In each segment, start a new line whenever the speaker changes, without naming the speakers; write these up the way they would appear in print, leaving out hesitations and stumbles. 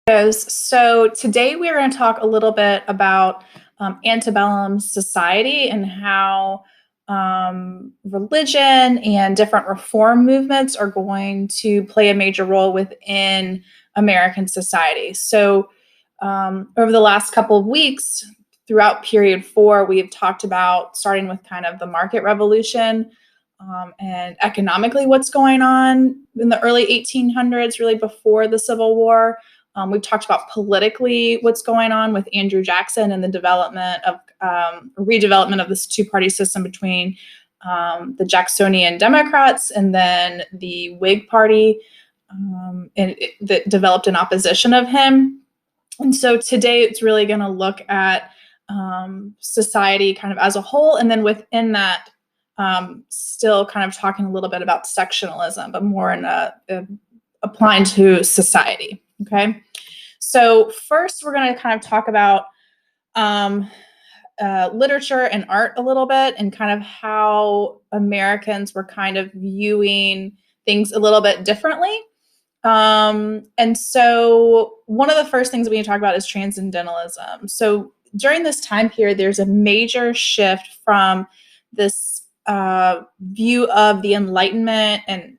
So today we're going to talk a little bit about antebellum society and how religion and different reform movements are going to play a major role within American society. So over the last couple of weeks, throughout period 4, we've talked about starting with kind of the market revolution and economically what's going on in the early 1800s, really before the Civil War. We've talked about politically what's going on with Andrew Jackson and the development of redevelopment of this two-party system between the Jacksonian Democrats and then the Whig Party that developed in opposition of him. And so today it's really going to look at society kind of as a whole, and then within that, still kind of talking a little bit about sectionalism, but more in applying to society. Okay, so first we're going to kind of talk about literature and art a little bit, and kind of how Americans were kind of viewing things a little bit differently. And so one of the first things we can talk about is transcendentalism. So during this time period, there's a major shift from this view of the Enlightenment and,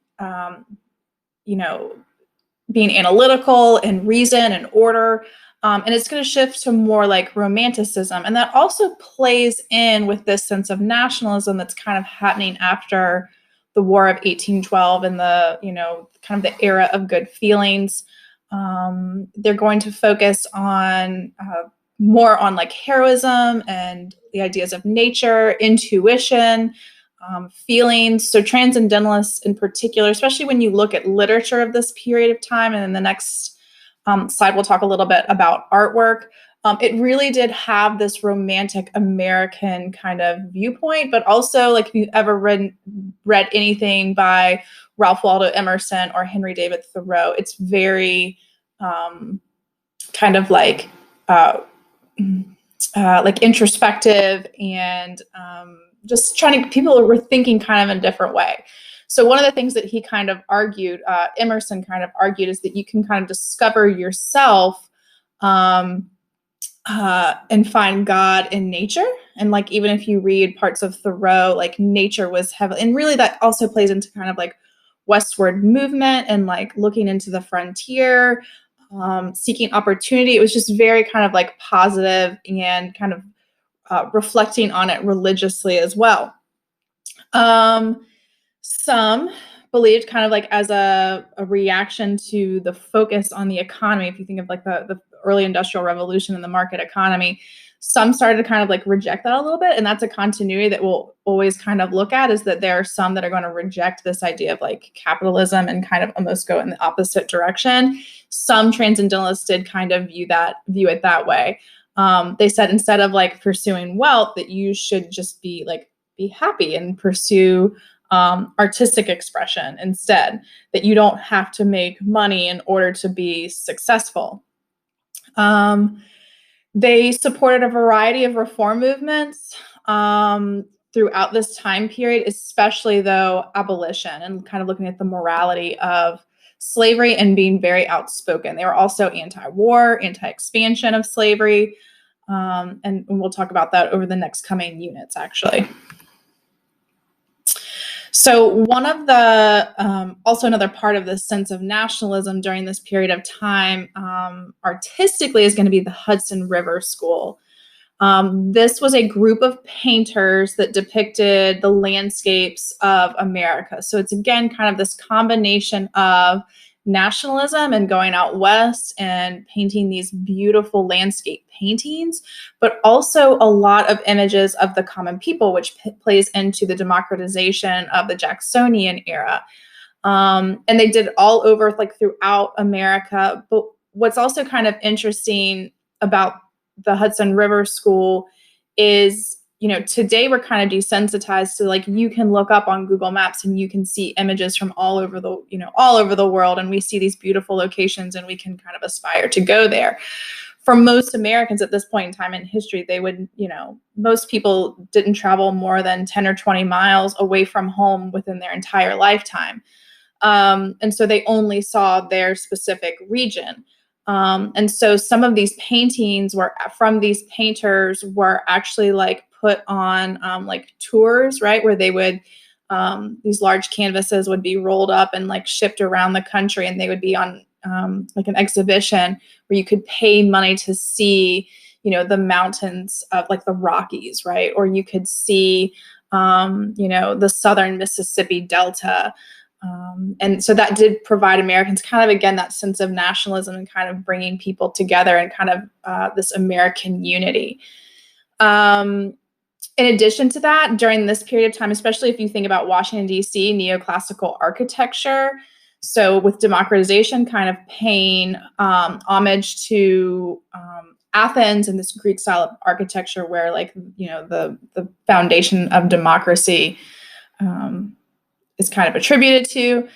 being analytical and reason and order. And it's going to shift to more like romanticism. And that also plays in with this sense of nationalism that's kind of happening after the War of 1812 and the, kind of the era of good feelings. They're going to focus on more on like heroism and the ideas of nature, intuition, feelings. So transcendentalists in particular, especially when you look at literature of this period of time, and in the next slide, we'll talk a little bit about artwork. It really did have this romantic American kind of viewpoint, but also like if you've ever read anything by Ralph Waldo Emerson or Henry David Thoreau, it's very kind of like introspective and just people were thinking kind of in a different way. So one of the things that he kind of argued, Emerson kind of argued, is that you can kind of discover yourself and find God in nature. And like, even if you read parts of Thoreau, like nature was heavily, and really that also plays into kind of like westward movement and like looking into the frontier, seeking opportunity. It was just very kind of like positive and kind of reflecting on it religiously as well. Some believed kind of like as a reaction to the focus on the economy, if you think of like the early industrial revolution and the market economy, some started to kind of like reject that a little bit. And that's a continuity that we'll always kind of look at, is that there are some that are going to reject this idea of like capitalism and kind of almost go in the opposite direction. Some transcendentalists did kind of view it that way. They said instead of like pursuing wealth, that you should just be happy and pursue artistic expression instead, that you don't have to make money in order to be successful. They supported a variety of reform movements throughout this time period, especially though abolition, and kind of looking at the morality of slavery and being very outspoken. They were also anti-war, anti-expansion of slavery. And we'll talk about that over the next coming units, actually. So one of the, also another part of this sense of nationalism during this period of time, artistically, is going to be the Hudson River School. This was a group of painters that depicted the landscapes of America. So it's again kind of this combination of nationalism and going out west and painting these beautiful landscape paintings, but also a lot of images of the common people, which plays into the democratization of the Jacksonian era. And they did it all over, like throughout America. But what's also kind of interesting about the Hudson River School is, today we're kind of desensitized to, like, you can look up on Google Maps and you can see images from all over the world, and we see these beautiful locations and we can kind of aspire to go there. For most Americans at this point in time in history, they would, most people didn't travel more than 10 or 20 miles away from home within their entire lifetime. And so they only saw their specific region. And so some of these paintings were from these painters were actually like put on like tours, right? Where they would, these large canvases would be rolled up and like shipped around the country, and they would be on like an exhibition where you could pay money to see, the mountains of like the Rockies, right? Or you could see, the southern Mississippi Delta. And so that did provide Americans kind of, again, that sense of nationalism and kind of bringing people together and kind of this American unity. In addition to that, during this period of time, especially if you think about Washington, D.C., neoclassical architecture, so with democratization kind of paying homage to Athens and this Greek style of architecture where like, the foundation of democracy is kind of attributed to.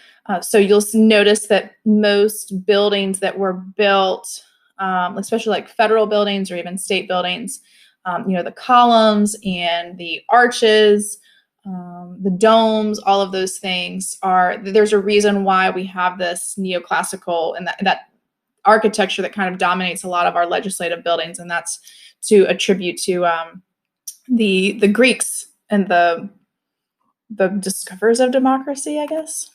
So you'll notice that most buildings that were built, especially like federal buildings or even state buildings, the columns and the arches, the domes, all of those things there's a reason why we have this neoclassical and that architecture that kind of dominates a lot of our legislative buildings. And that's to attribute to the Greeks and the discoverers of democracy, I guess.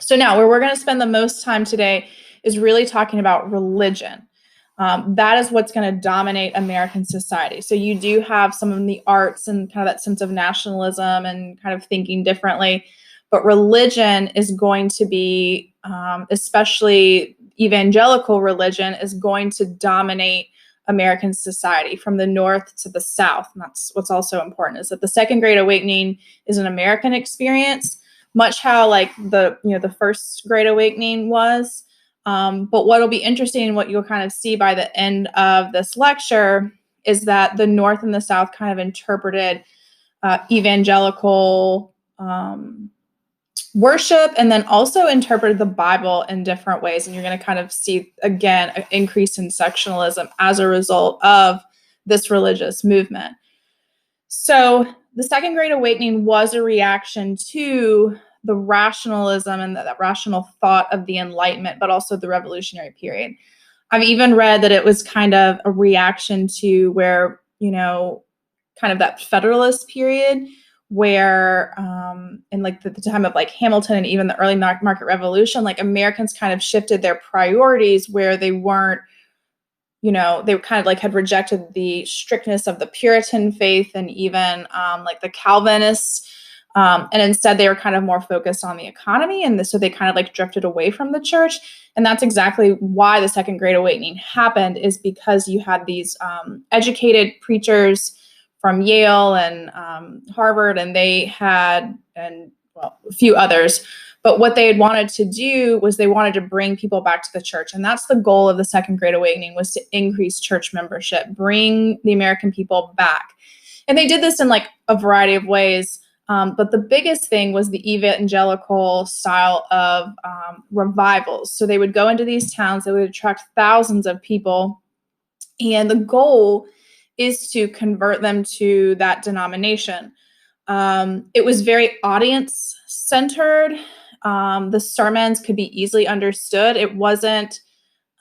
So now where we're going to spend the most time today is really talking about religion. That is what's going to dominate American society. So you do have some of the arts and kind of that sense of nationalism and kind of thinking differently, but religion is going to be, especially evangelical religion, is going to dominate American society from the North to the South. And that's what's also important, is that the Second Great Awakening is an American experience, much how like the First Great Awakening was. But what'll be interesting and what you'll kind of see by the end of this lecture is that the North and the South kind of interpreted evangelical worship, and then also interpreted the Bible in different ways. And you're going to kind of see, again, an increase in sectionalism as a result of this religious movement. So the Second Great Awakening was a reaction to the rationalism and that rational thought of the Enlightenment, but also the Revolutionary period. I've even read that it was kind of a reaction to where, kind of that Federalist period where in like the time of like Hamilton and even the early market revolution, like Americans kind of shifted their priorities where they weren't, they kind of like had rejected the strictness of the Puritan faith and even like the Calvinists. And instead they were kind of more focused on the economy. And so they kind of like drifted away from the church. And that's exactly why the Second Great Awakening happened, is because you had these educated preachers from Yale and Harvard, and they had, a few others. But what they had wanted to do was they wanted to bring people back to the church. And that's the goal of the Second Great Awakening, was to increase church membership, bring the American people back. And they did this in like a variety of ways. But the biggest thing was the evangelical style of revivals. So they would go into these towns, they would attract thousands of people. And the goal is to convert them to that denomination. It was very audience-centered. The sermons could be easily understood. It wasn't,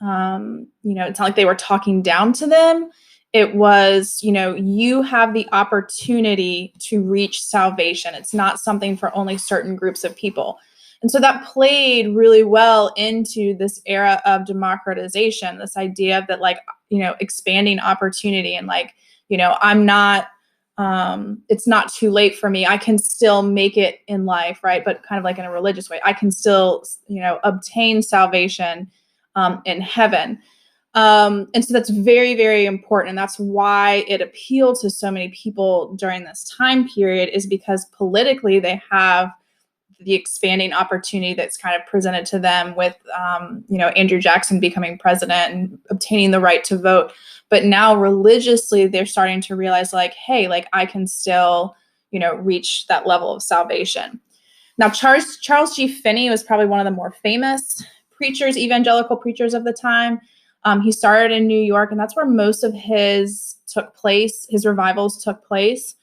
it's not like they were talking down to them. It was, you have the opportunity to reach salvation. It's not something for only certain groups of people. And so that played really well into this era of democratization, this idea that like, expanding opportunity and like, I'm not, it's not too late for me. I can still make it in life, right? But kind of like in a religious way, I can still, obtain salvation in heaven. And so that's very, very important. And that's why it appealed to so many people during this time period, is because politically they have the expanding opportunity that's kind of presented to them with, Andrew Jackson becoming president and obtaining the right to vote. But now religiously, they're starting to realize like, hey, like I can still, reach that level of salvation. Now, Charles G. Finney was probably one of the more famous preachers, evangelical preachers of the time. He started in New York, and that's where most of his revivals took place.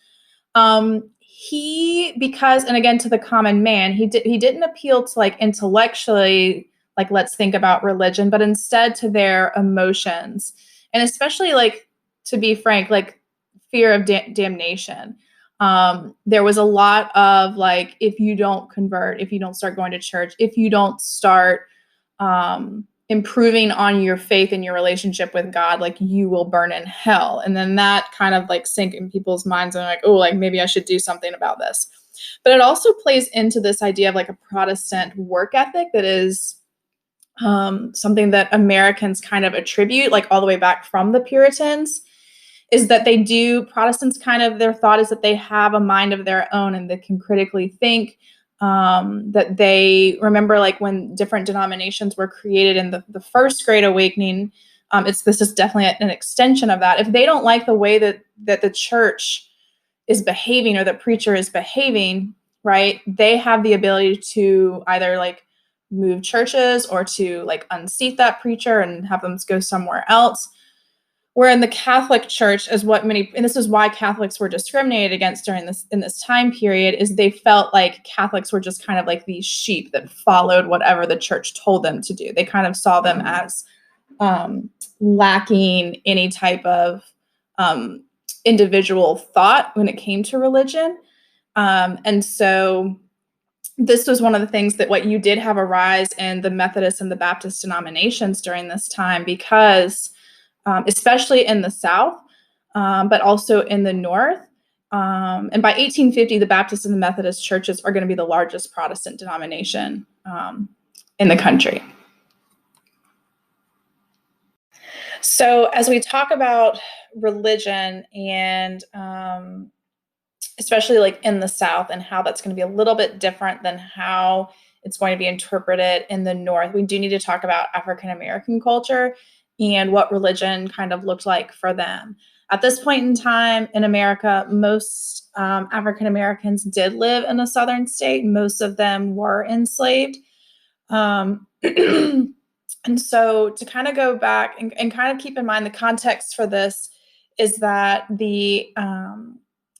And again, to the common man, he didn't appeal to like intellectually like, let's think about religion, but instead to their emotions. And especially, like, to be frank, like, fear of damnation. There was a lot of, like, if you don't convert, if you don't start going to church, if you don't start improving on your faith and your relationship with God, like, you will burn in hell. And then that kind of, like, sink in people's minds, and like, oh, like, maybe I should do something about this. But it also plays into this idea of, like, a Protestant work ethic that is something that Americans kind of attribute, like, all the way back from the Puritans, is that Protestants kind of, their thought is that they have a mind of their own and they can critically think, that they remember, like, when different denominations were created in the First Great Awakening. This is definitely an extension of that. If they don't like the way that the church is behaving or the preacher is behaving, right, they have the ability to either, like, move churches or to, like, unseat that preacher and have them go somewhere else. Where in the Catholic Church, and this is why Catholics were discriminated against in this time period, is they felt like Catholics were just kind of like these sheep that followed whatever the church told them to do. They kind of saw them as lacking any type of individual thought when it came to religion. And so this was one of the things that what you did have a rise in the Methodist and the Baptist denominations during this time, because especially in the South, but also in the North. And by 1850, the Baptist and the Methodist churches are going to be the largest Protestant denomination in the country. So as we talk about religion, and especially, like, in the South, and how that's going to be a little bit different than how it's going to be interpreted in the North, we do need to talk about African American culture and what religion kind of looked like for them. At this point in time in America, most African Americans did live in a southern state. Most of them were enslaved. And so to kind of go back and kind of keep in mind, the context for this is that the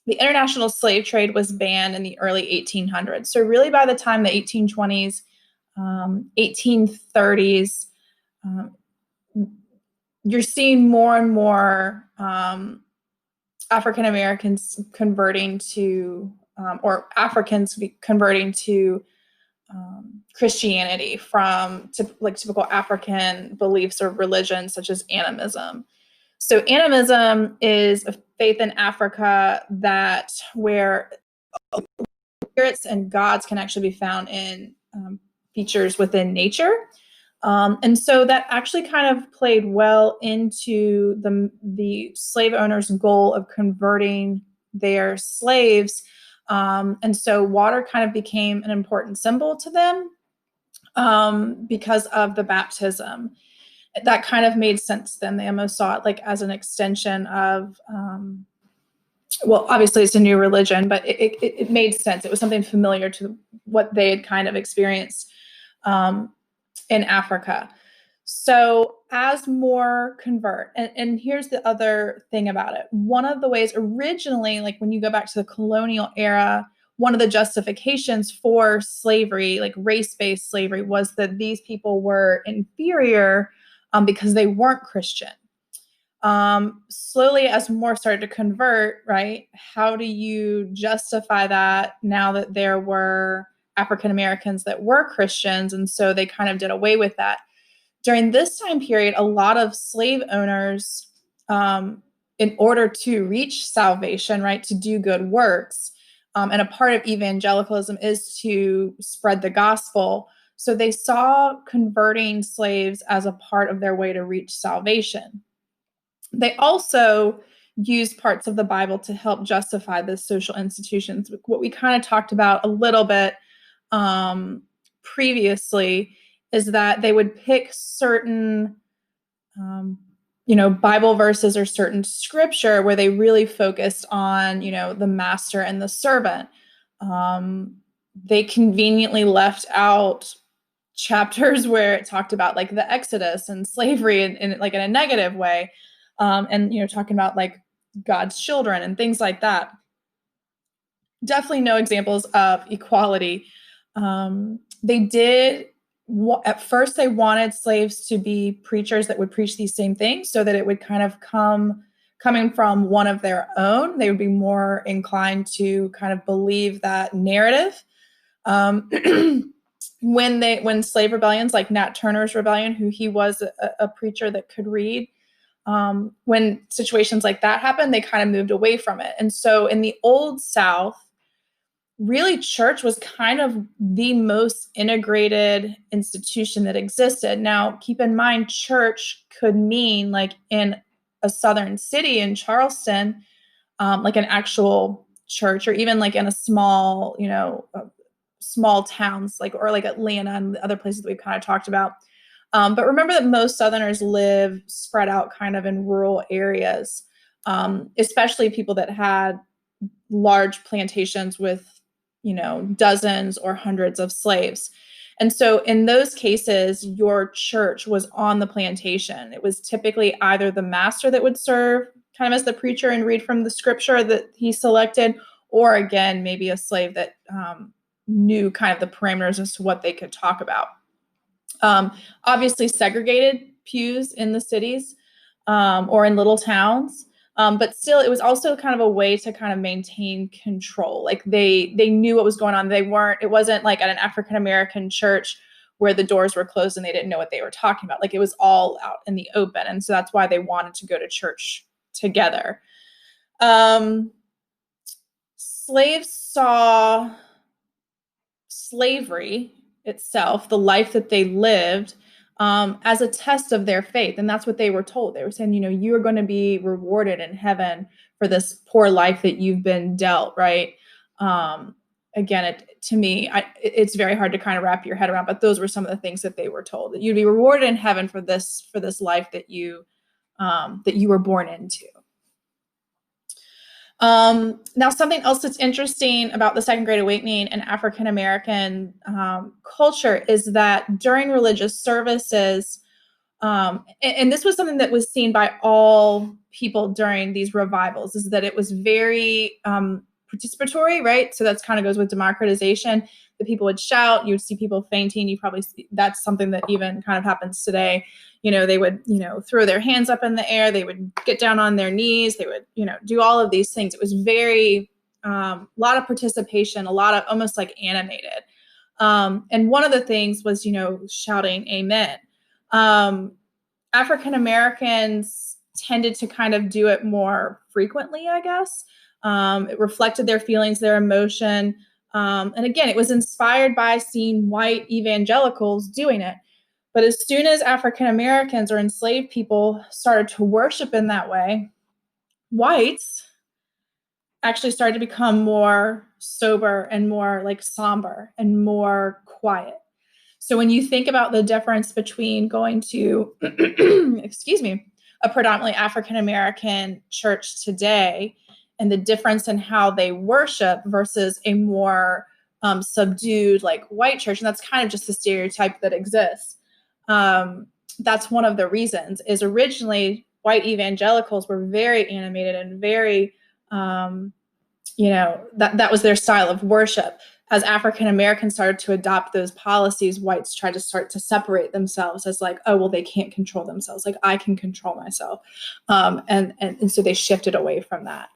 international slave trade was banned in the early 1800s. So really by the time the 1820s, 1830s, you're seeing more and more African Americans converting to, or Africans converting to Christianity from like typical African beliefs or religions, such as animism. So animism is a faith in Africa where spirits and gods can actually be found in features within nature. And so that actually kind of played well into the slave owners' goal of converting their slaves. And so water kind of became an important symbol to them because of the baptism. That kind of made sense to them. They almost saw it like as an extension of, well, obviously it's a new religion, but it made sense. It was something familiar to what they had kind of experienced in Africa. So as more convert, and here's the other thing about it. One of the ways originally, like when you go back to the colonial era, one of the justifications for slavery, like race-based slavery, was that these people were inferior because they weren't Christian. Slowly, as more started to convert, right, how do you justify that now that there were African Americans that were Christians? And so they kind of did away with that. During this time period, a lot of slave owners, in order to reach salvation, right, to do good works, and a part of evangelicalism is to spread the gospel. So they saw converting slaves as a part of their way to reach salvation. They also used parts of the Bible to help justify the social institutions. What we kind of talked about a little bit previously is that they would pick certain, Bible verses or certain scripture where they really focused on, the master and the servant. They conveniently left out chapters where it talked about like the Exodus and slavery in like in a negative way. And, talking about like God's children and things like that. Definitely no examples of equality. They did at first they wanted slaves to be preachers that would preach these same things, so that it would kind of coming from one of their own, they would be more inclined to kind of believe that narrative. When slave rebellions like Nat Turner's rebellion, who he was a preacher that could read, when situations like that happened, they kind of moved away from it. And so in the Old South, really church was kind of the most integrated institution that existed. Now, keep in mind, church could mean, like in a southern city in Charleston, like an actual church, or even like in a small, small towns, like, or like Atlanta and other places that we've kind of talked about. But remember that most Southerners live spread out kind of in rural areas, especially people that had large plantations with, dozens or hundreds of slaves. And so in those cases, your church was on the plantation. It was typically either the master that would serve kind of as the preacher and read from the scripture that he selected, or again, maybe a slave that knew kind of the parameters as to what they could talk about. Obviously segregated pews in the cities or in little towns. But still, it was also kind of a way to kind of maintain control. Like they knew what was going on. It wasn't like at an African-American church where the doors were closed and they didn't know what they were talking about. Like it was all out in the open. And so that's why they wanted to go to church together. Slaves saw slavery itself, the life that they lived, as a test of their faith. And that's what they were told. They were saying, you are going to be rewarded in heaven for this poor life that you've been dealt, right? Again, to me, it's very hard to kind of wrap your head around, but those were some of the things that they were told, that you'd be rewarded in heaven for this life that you were born into. Now, something else that's interesting about the Second Great Awakening and African-American culture is that during religious services, and this was something that was seen by all people during these revivals, is that it was very participatory, right? So that's kind of goes with democratization. The people would shout, you would see people fainting. You probably see, that's something that even kind of happens today. They would, throw their hands up in the air. They would get down on their knees. They would, do all of these things. It was very, a lot of participation, a lot of almost like animated. And one of the things was, shouting amen. African Americans tended to kind of do it more frequently, I guess. It reflected their feelings, their emotion. And again, it was inspired by seeing white evangelicals doing it. But as soon as African Americans or enslaved people started to worship in that way, whites actually started to become more sober and more like somber and more quiet. So when you think about the difference between going to, excuse me, a predominantly African-American church today and the difference in how they worship versus a more subdued like white church, and that's kind of just the stereotype that exists. That's one of the reasons is originally white evangelicals were very animated and very, that was their style of worship. As African Americans started to adopt those policies, whites tried to start to separate themselves as like, oh, well, they can't control themselves. Like I can control myself. And so they shifted away from that.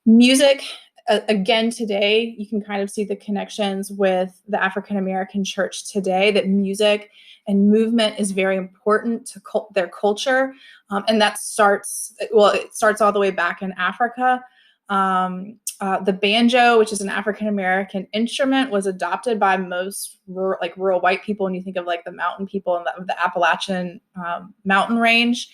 Music, again, today, you can kind of see the connections with the African American church today, that music and movement is very important to their culture. And that starts all the way back in Africa. The banjo, which is an African-American instrument, was adopted by most rural white people. When you think of like the mountain people in the Appalachian mountain range.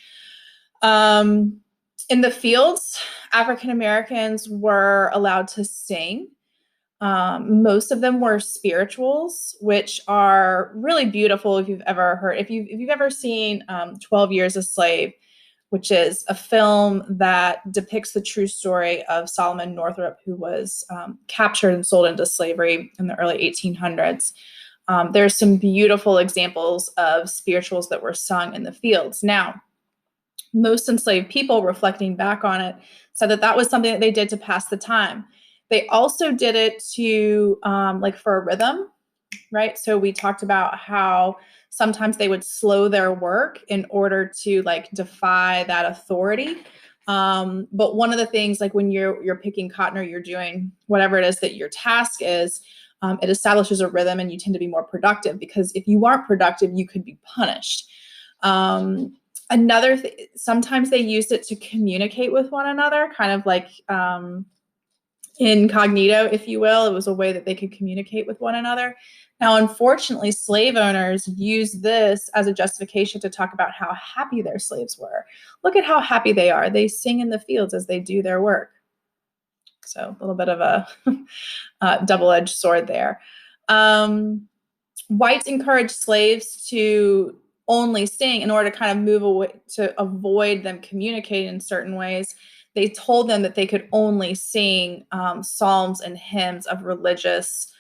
In the fields, African-Americans were allowed to sing. Most of them were spirituals, which are really beautiful. If you've ever seen 12 Years a Slave, which is a film that depicts the true story of Solomon Northup, who was captured and sold into slavery in the early 1800s. There's some beautiful examples of spirituals that were sung in the fields. Now, most enslaved people, reflecting back on it, said that was something that they did to pass the time. They also did it to, for a rhythm. right? So we talked about how sometimes they would slow their work in order to like defy that authority. But one of the things, like when you're picking cotton or you're doing whatever it is that your task is, it establishes a rhythm and you tend to be more productive, because if you aren't productive, you could be punished. Sometimes they used it to communicate with one another, kind of like incognito, if you will. It was a way that they could communicate with one another. Now, unfortunately, slave owners use this as a justification to talk about how happy their slaves were. Look at how happy they are. They sing in the fields as they do their work. So a little bit of a double-edged sword there. Whites encouraged slaves to only sing in order to kind of move away, to avoid them communicating in certain ways. They told them that they could only sing psalms and hymns of religious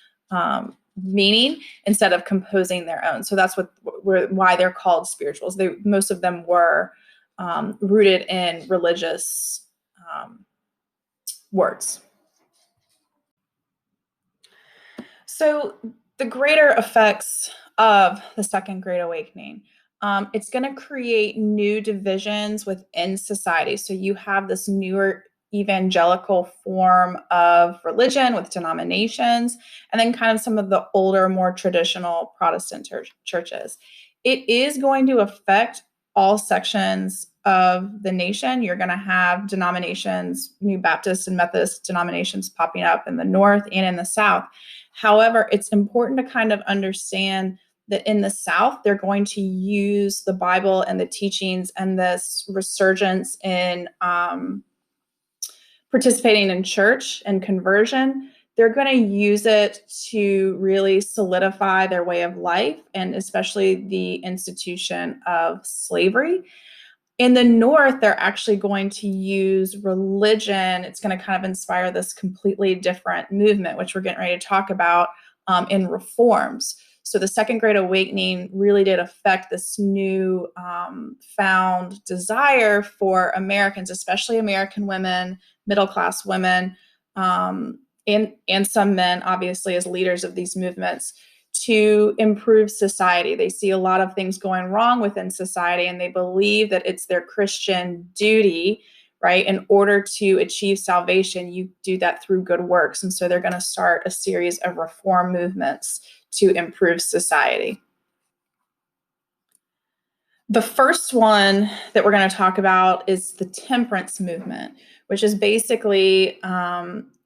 meaning instead of composing their own. So that's why they're called spirituals. Most of them were rooted in religious words. So the greater effects of the Second Great Awakening, it's going to create new divisions within society. So you have this newer evangelical form of religion with denominations, and then kind of some of the older, more traditional Protestant churches. It is going to affect all sections of the nation. You're going to have denominations, new Baptist and Methodist denominations popping up in the North and in the South. However, it's important to kind of understand that in the South, they're going to use the Bible and the teachings and this resurgence in participating in church and conversion. They're going to use it to really solidify their way of life, and especially the institution of slavery. In the North, they're actually going to use religion. It's going to kind of inspire this completely different movement, which we're getting ready to talk about in reforms. So the Second Great Awakening really did affect this new found desire for Americans, especially American women, middle-class women, and some men, obviously, as leaders of these movements, to improve society. They see a lot of things going wrong within society, and they believe that it's their Christian duty, right? In order to achieve salvation, you do that through good works. And so they're going to start a series of reform movements to improve society. The first one that we're going to talk about is the temperance movement, which is basically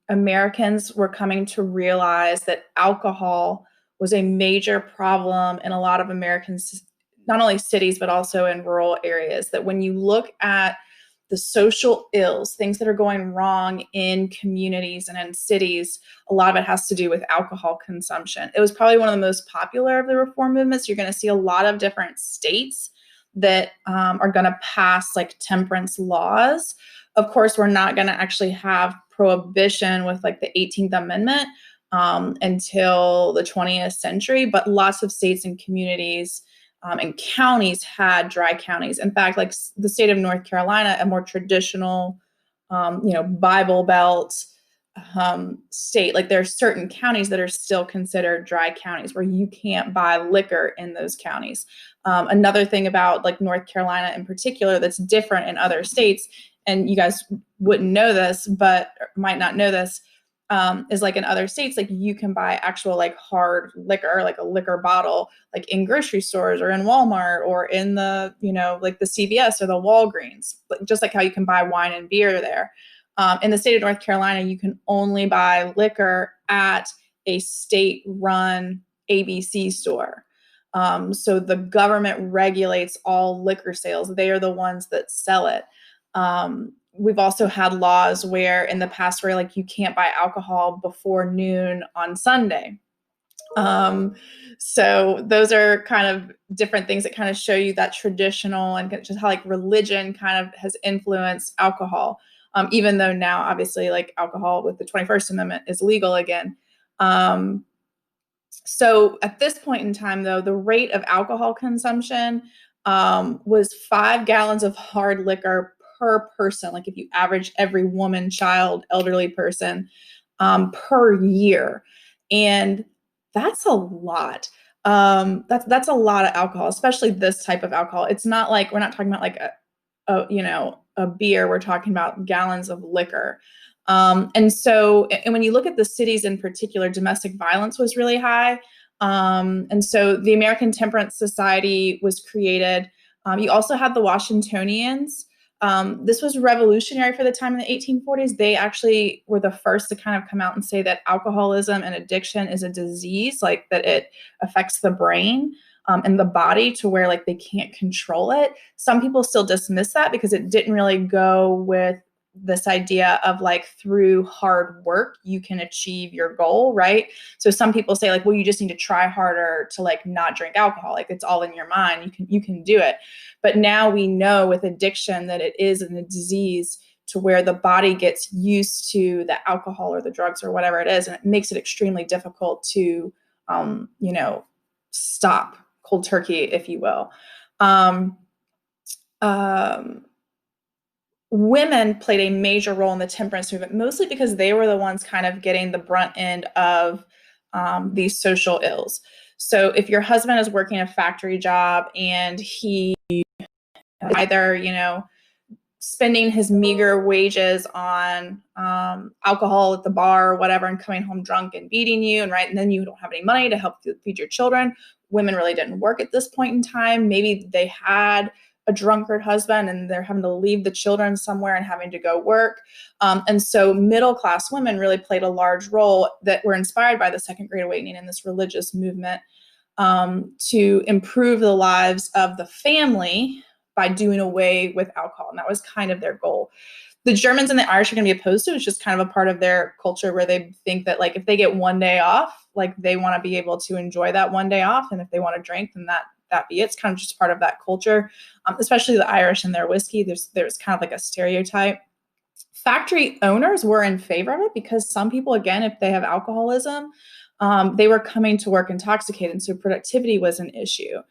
Americans were coming to realize that alcohol was a major problem in a lot of Americans, not only cities, but also in rural areas. That when you look at the social ills, things that are going wrong in communities and in cities, a lot of it has to do with alcohol consumption. It was probably one of the most popular of the reform movements. You're going to see a lot of different states that are going to pass like temperance laws. Of course, we're not going to actually have prohibition with like the 18th Amendment until the 20th century, but lots of states and communities and counties had dry counties. In fact, like the state of North Carolina, a more traditional, Bible Belt state, like there are certain counties that are still considered dry counties where you can't buy liquor in those counties. Another thing about like North Carolina in particular that's different in other states, and you guys wouldn't know this, but might not know this, is like in other states, like you can buy actual like hard liquor, like a liquor bottle, like in grocery stores or in Walmart or in the, like the CVS or the Walgreens, just like how you can buy wine and beer there. In the state of North Carolina, you can only buy liquor at a state-run ABC store. So the government regulates all liquor sales. They are the ones that sell it. We've also had laws where in the past where like you can't buy alcohol before noon on Sunday. So those are kind of different things that kind of show you that traditional and just how like religion kind of has influenced alcohol. Even though now obviously like alcohol with the 21st Amendment is legal again. So at this point in time, though, the rate of alcohol consumption was 5 gallons of hard liquor per person. Like if you average every woman, child, elderly person per year. And That's a lot. That's a lot of alcohol, especially this type of alcohol. It's not like we're not talking about like a beer. We're talking about gallons of liquor. And when you look at the cities in particular, domestic violence was really high. And so the American Temperance Society was created. You also had the Washingtonians. This was revolutionary for the time in the 1840s. They actually were the first to kind of come out and say that alcoholism and addiction is a disease, like that it affects the brain and the body to where like they can't control it. Some people still dismiss that because it didn't really go with this idea of like through hard work you can achieve your goal, right? So some people say like, well, you just need to try harder to like not drink alcohol. Like it's all in your mind. You can do it. But now we know with addiction that it is a disease to where the body gets used to the alcohol or the drugs or whatever it is, and it makes it extremely difficult to stop cold turkey, if you will. Um, um, Women played a major role in the temperance movement, mostly because they were the ones kind of getting the brunt end of these social ills. So if your husband is working a factory job and he either, spending his meager wages on alcohol at the bar or whatever and coming home drunk and beating you, and then you don't have any money to help feed your children. Women really didn't work at this point in time. Maybe they had a drunkard husband and they're having to leave the children somewhere and having to go work. And so middle class women really played a large role that were inspired by the Second Great Awakening and this religious movement to improve the lives of the family by doing away with alcohol. And that was kind of their goal. The Germans and the Irish are going to be opposed to it. It's just kind of a part of their culture where they think that like if they get one day off, like they want to be able to enjoy that one day off. And if they want to drink, then that be it. It's kind of just part of that culture, especially the Irish and their whiskey. There's kind of like a stereotype. Factory owners were in favor of it because some people, again, if they have alcoholism, they were coming to work intoxicated. And so productivity was an issue.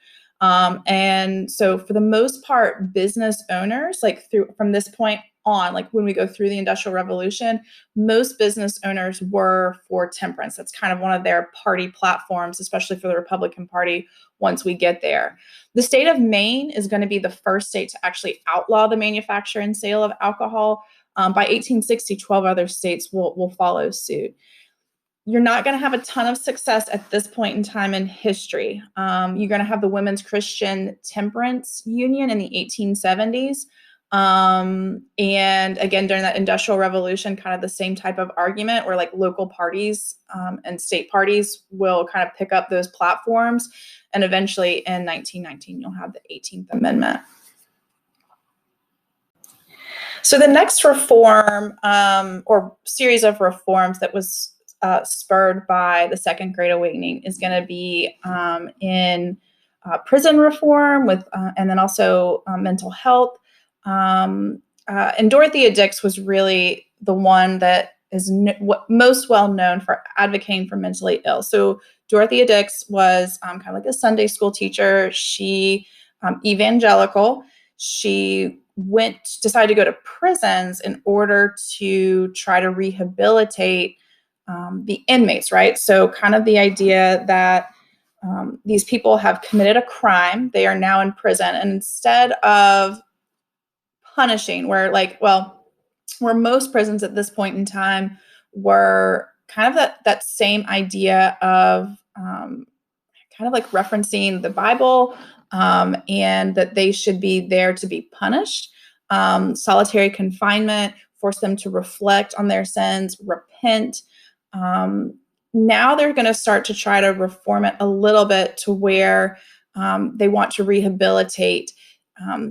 And so for the most part, business owners, like from this point on, like when we go through the Industrial Revolution, most business owners were for temperance. That's kind of one of their party platforms, especially for the Republican Party once we get there. The state of Maine is going to be the first state to actually outlaw the manufacture and sale of alcohol. By 1860, 12 other states will follow suit. You're not going to have a ton of success at this point in time in history. You're going to have the Women's Christian Temperance Union in the 1870s. And again, during that Industrial Revolution, kind of the same type of argument where like local parties and state parties will kind of pick up those platforms. And eventually in 1919, you'll have the 18th Amendment. So the next reform or series of reforms that was spurred by the Second Great Awakening is going to be in prison reform and then also mental health. And Dorothea Dix was really the one that is most well known for advocating for mentally ill. So Dorothea Dix was kind of like a Sunday school teacher. She evangelical. She decided to go to prisons in order to try to rehabilitate the inmates, right? So kind of the idea that these people have committed a crime, they are now in prison, and instead of punishing, where most prisons at this point in time were kind of that same idea of kind of like referencing the Bible and that they should be there to be punished. Solitary confinement, force them to reflect on their sins, repent. Now they're going to start to try to reform it a little bit to where they want to rehabilitate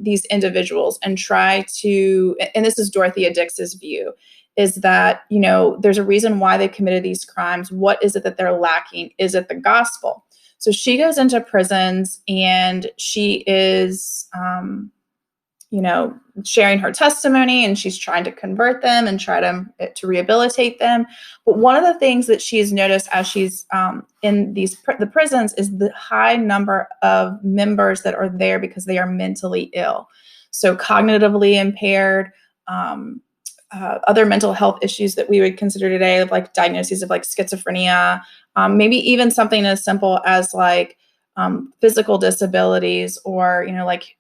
these individuals and try to, and this is Dorothea Dix's view, is that, there's a reason why they committed these crimes. What is it that they're lacking? Is it the gospel? So she goes into prisons and she is, sharing her testimony, and she's trying to convert them and try to rehabilitate them. But one of the things that she's noticed as she's in the prisons is the high number of members that are there because they are mentally ill. So cognitively impaired, other mental health issues that we would consider today, like diagnoses of like schizophrenia, maybe even something as simple as like physical disabilities, or like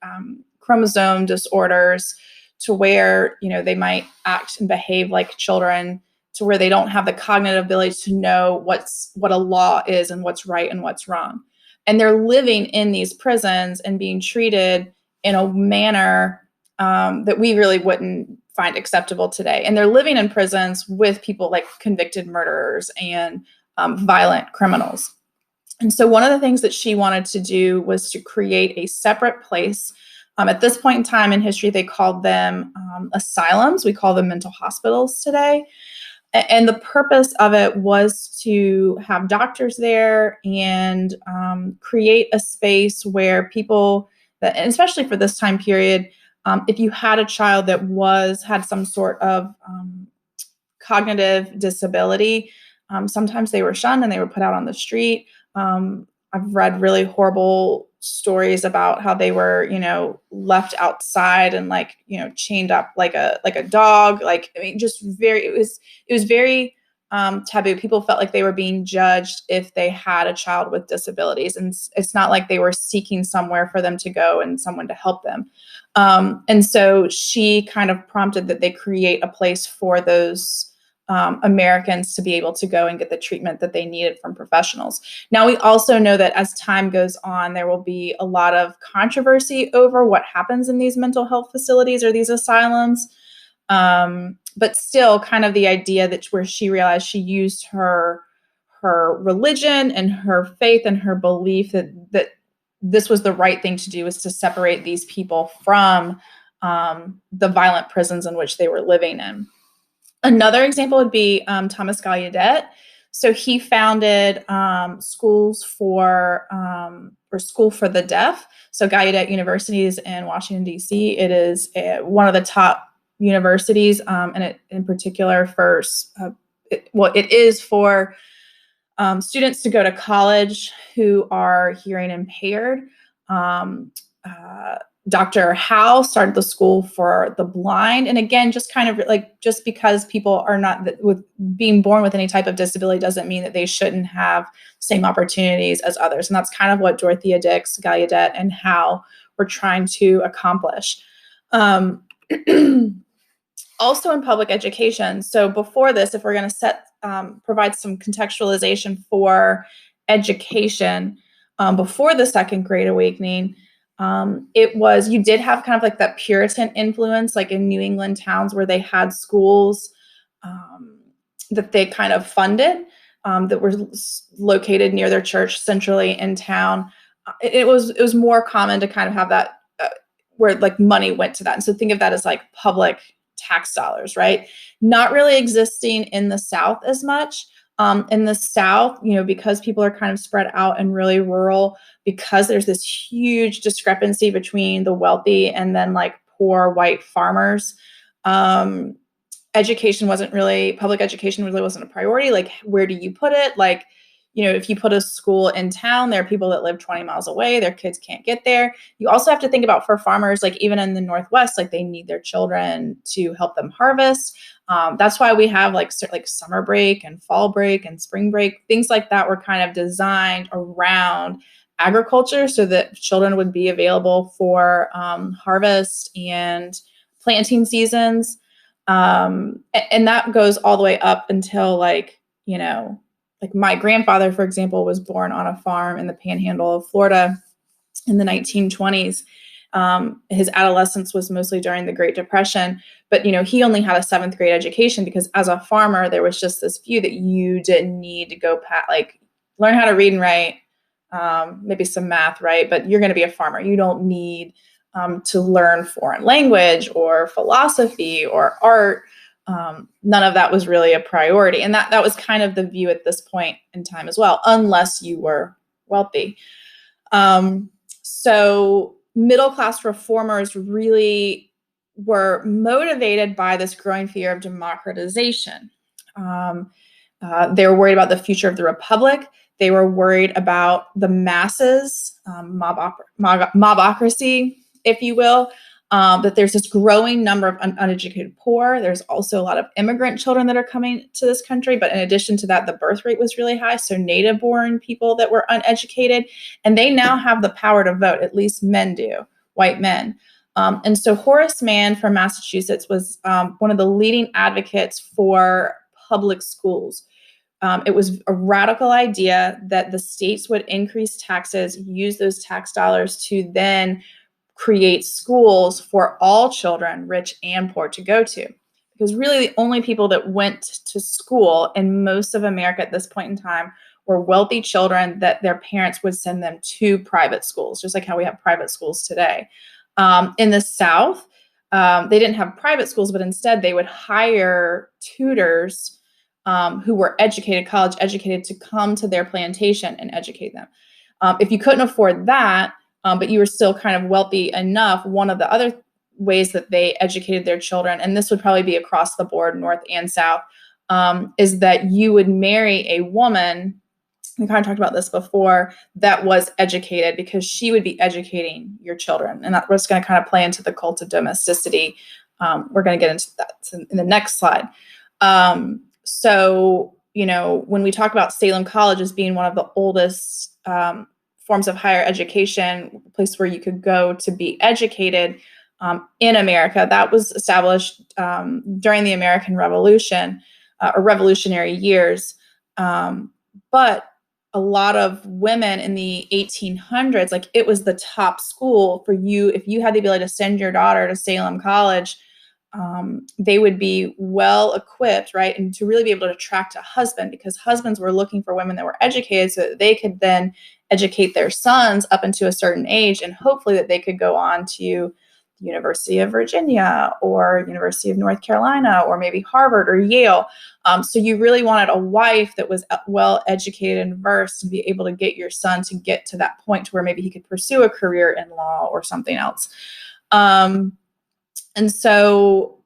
chromosome disorders, to where they might act and behave like children, to where they don't have the cognitive ability to know what a law is and what's right and what's wrong. And they're living in these prisons and being treated in a manner that we really wouldn't find acceptable today. And they're living in prisons with people like convicted murderers and violent criminals. And so one of the things that she wanted to do was to create a separate place. At this point in time in history, they called them asylums. We call them mental hospitals today. And the purpose of it was to have doctors there and create a space where people, that, and especially for this time period, if you had a child that had some sort of cognitive disability, sometimes they were shunned and they were put out on the street. I've read really horrible stories about how they were, left outside and chained up like a dog. Like, I mean, it was very taboo. People felt like they were being judged if they had a child with disabilities, and it's not like they were seeking somewhere for them to go and someone to help them. And so she kind of prompted that they create a place for those Americans to be able to go and get the treatment that they needed from professionals. Now, we also know that as time goes on, there will be a lot of controversy over what happens in these mental health facilities or these asylums. But still, kind of the idea that where she realized she used her religion and her faith and her belief that this was the right thing to do, was to separate these people from the violent prisons in which they were living in. Another example would be Thomas Gallaudet. So he founded schools for School for the Deaf. So Gallaudet University is in Washington, D.C. It is one of the top universities, and it in particular for it is for students to go to college who are hearing impaired. Dr. Howe started the school for the blind. And again, just kind of like, just because people are not with being born with any type of disability doesn't mean that they shouldn't have same opportunities as others. And that's kind of what Dorothea Dix, Gallaudet, and Howe were trying to accomplish. Also in public education. So before this, if we're going to provide some contextualization for education, before the Second Great Awakening, you did have kind of like that Puritan influence, like in New England towns where they had schools that they kind of funded, that were located near their church, centrally in town. It was more common to kind of have that where like money went to that. And so think of that as like public tax dollars, right? Not really existing in the South as much. In the South, because people are kind of spread out and really rural, because there's this huge discrepancy between the wealthy and then like poor white farmers, public education really wasn't a priority. Like, where do you put it? Like, if you put a school in town, there are people that live 20 miles away, their kids can't get there. You also have to think about, for farmers, like even in the Northwest, like they need their children to help them harvest. That's why we have like summer break and fall break and spring break. Things like that were kind of designed around agriculture so that children would be available for harvest and planting seasons. And that goes all the way up until like my grandfather, for example, was born on a farm in the panhandle of Florida in the 1920s. His adolescence was mostly during the Great Depression, but he only had a 7th grade education because as a farmer, there was just this view that you didn't need to go learn how to read and write, maybe some math, right? But you're going to be a farmer. You don't need to learn foreign language or philosophy or art. None of that was really a priority. And that was kind of the view at this point in time as well, unless you were wealthy. So middle-class reformers really were motivated by this growing fear of democratization. They were worried about the future of the republic. They were worried about the masses, mobocracy, if you will. that there's this growing number of uneducated poor. There's also a lot of immigrant children that are coming to this country. But in addition to that, the birth rate was really high. So native-born people that were uneducated, and they now have the power to vote, at least men do, white men. And so Horace Mann from Massachusetts was one of the leading advocates for public schools. It was a radical idea that the states would increase taxes, use those tax dollars to then create schools for all children, rich and poor, to go to. Because really the only people that went to school in most of America at this point in time were wealthy children that their parents would send them to private schools, just like how we have private schools today. In the South, they didn't have private schools, but instead they would hire tutors who were educated, college educated, to come to their plantation and educate them. If you couldn't afford that, but you were still kind of wealthy enough, one of the other ways that they educated their children, and this would probably be across the board, North and South, is that you would marry a woman, we kind of talked about this before, that was educated, because she would be educating your children. And that was going to kind of play into the cult of domesticity. We're going to get into that in the next slide. So, you know, when we talk about Salem College as being one of the oldest forms of higher education, a place where you could go to be educated in America, that was established during the American Revolution or Revolutionary years. But a lot of women in the 1800s, like, it was the top school for you. If you had the ability to send your daughter to Salem College, they would be well equipped, right? And to really be able to attract a husband, because husbands were looking for women that were educated so that they could then educate their sons up into a certain age, and hopefully that they could go on to the University of Virginia or University of North Carolina or maybe Harvard or Yale. So you really wanted a wife that was well educated and versed to be able to get your son to get to that point to where maybe he could pursue a career in law or something else. And so